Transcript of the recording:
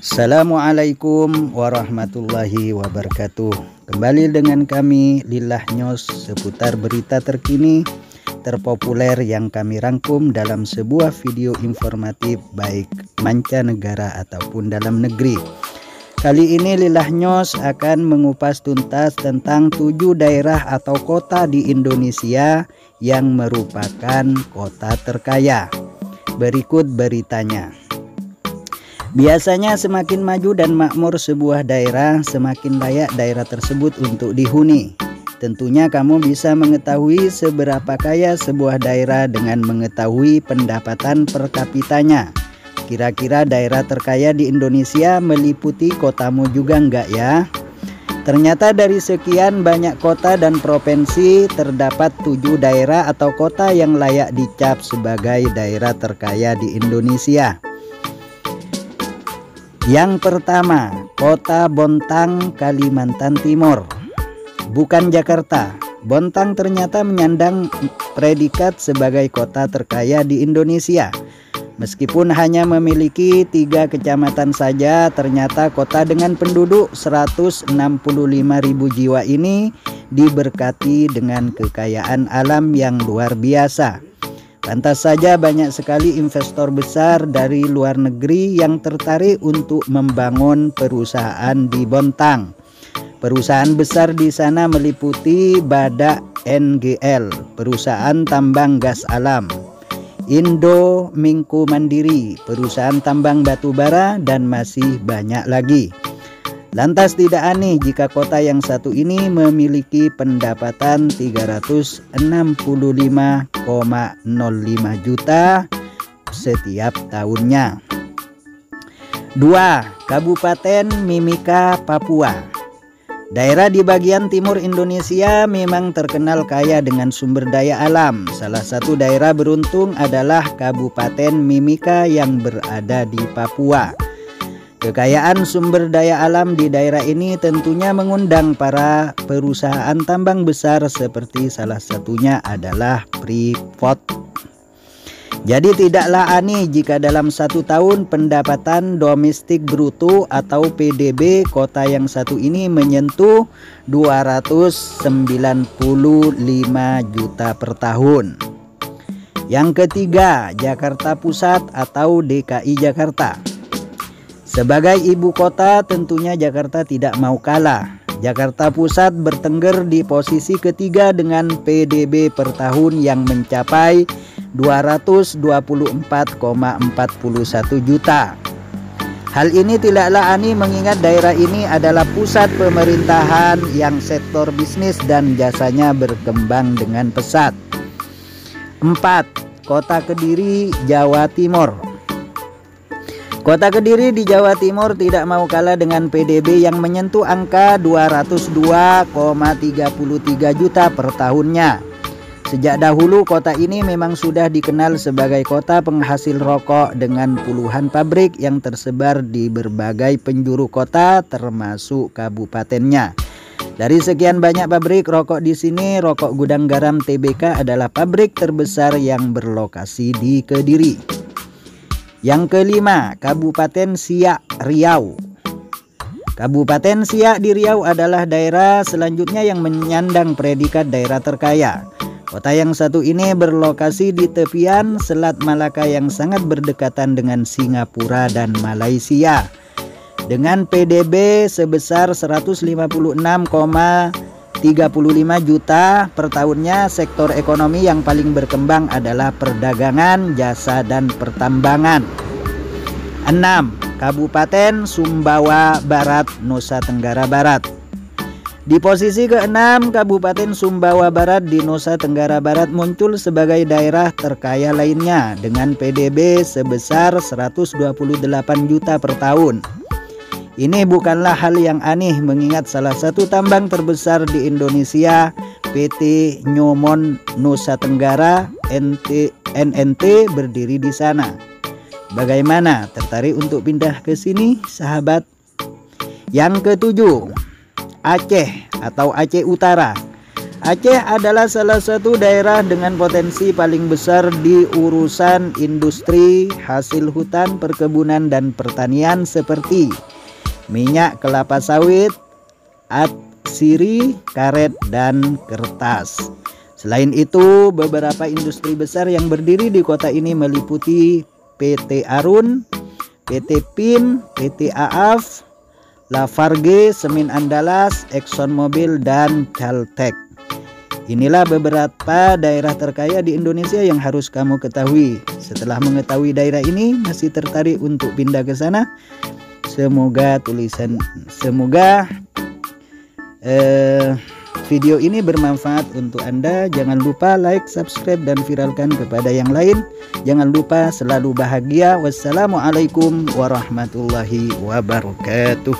Assalamualaikum warahmatullahi wabarakatuh. Kembali dengan kami Lillah News seputar berita terkini terpopuler yang kami rangkum dalam sebuah video informatif baik mancanegara ataupun dalam negeri. Kali ini Lillah News akan mengupas tuntas tentang 7 daerah atau kota di Indonesia yang merupakan kota terkaya. Berikut beritanya. Biasanya semakin maju dan makmur sebuah daerah, semakin layak daerah tersebut untuk dihuni. Tentunya kamu bisa mengetahui seberapa kaya sebuah daerah dengan mengetahui pendapatan per kapitanya. Kira-kira daerah terkaya di Indonesia meliputi kotamu juga enggak ya? Ternyata dari sekian banyak kota dan provinsi terdapat 7 daerah atau kota yang layak dicap sebagai daerah terkaya di Indonesia. Yang pertama, Kota Bontang, Kalimantan Timur. Bukan Jakarta, Bontang ternyata menyandang predikat sebagai kota terkaya di Indonesia. Meskipun hanya memiliki 3 kecamatan saja, ternyata kota dengan penduduk 165.000 jiwa ini diberkati dengan kekayaan alam yang luar biasa. Pantas saja banyak sekali investor besar dari luar negeri yang tertarik untuk membangun perusahaan di Bontang. Perusahaan besar di sana meliputi Badak NGL, perusahaan tambang gas alam, Indo Mingku Mandiri, perusahaan tambang batu bara, dan masih banyak lagi. Lantas tidak aneh jika kota yang satu ini memiliki pendapatan 365,05 juta setiap tahunnya. 2. Kabupaten Mimika, Papua. Daerah di bagian timur Indonesia memang terkenal kaya dengan sumber daya alam. Salah satu daerah beruntung adalah Kabupaten Mimika yang berada di Papua. Kekayaan sumber daya alam di daerah ini tentunya mengundang para perusahaan tambang besar seperti salah satunya adalah Freeport. Jadi tidaklah aneh jika dalam 1 tahun pendapatan domestik bruto atau PDB kota yang satu ini menyentuh 295 juta per tahun. Yang ketiga, Jakarta Pusat atau DKI Jakarta. Sebagai ibu kota tentunya Jakarta tidak mau kalah. Jakarta Pusat bertengger di posisi ketiga dengan PDB per tahun yang mencapai 224,41 juta. Hal ini tidaklah aneh mengingat daerah ini adalah pusat pemerintahan yang sektor bisnis dan jasanya berkembang dengan pesat. 4. Kota Kediri, Jawa Timur. Kota Kediri di Jawa Timur tidak mau kalah dengan PDB yang menyentuh angka 202,33 juta per tahunnya. Sejak dahulu kota ini memang sudah dikenal sebagai kota penghasil rokok dengan puluhan pabrik yang tersebar di berbagai penjuru kota termasuk kabupatennya. Dari sekian banyak pabrik rokok di sini, Rokok Gudang Garam Tbk adalah pabrik terbesar yang berlokasi di Kediri. Yang kelima, Kabupaten Siak, Riau. Kabupaten Siak di Riau adalah daerah selanjutnya yang menyandang predikat daerah terkaya. Kota yang satu ini berlokasi di tepian Selat Malaka yang sangat berdekatan dengan Singapura dan Malaysia. Dengan PDB sebesar 156,35 juta per tahunnya, sektor ekonomi yang paling berkembang adalah perdagangan, jasa, dan pertambangan. 6. Kabupaten Sumbawa Barat, Nusa Tenggara Barat. Di posisi ke-6, Kabupaten Sumbawa Barat di Nusa Tenggara Barat muncul sebagai daerah terkaya lainnya dengan PDB sebesar 128 juta per tahun. Ini bukanlah hal yang aneh mengingat salah satu tambang terbesar di Indonesia, PT Newmont Nusa Tenggara NNT berdiri di sana. Bagaimana? Tertarik untuk pindah ke sini, sahabat? Yang ketujuh, Aceh atau Aceh Utara. Aceh adalah salah satu daerah dengan potensi paling besar di urusan industri, hasil hutan, perkebunan, dan pertanian seperti minyak kelapa sawit, atsiri, karet, dan kertas. Selain itu, beberapa industri besar yang berdiri di kota ini meliputi PT Arun, PT PIN, PT AAF, Lafarge, Semen Andalas, ExxonMobil, dan Caltech. Inilah beberapa daerah terkaya di Indonesia yang harus kamu ketahui. Setelah mengetahui daerah ini, masih tertarik untuk pindah ke sana? Semoga video ini bermanfaat untuk Anda. Jangan lupa like, subscribe, dan viralkan kepada yang lain. Jangan lupa selalu bahagia. Wassalamualaikum warahmatullahi wabarakatuh.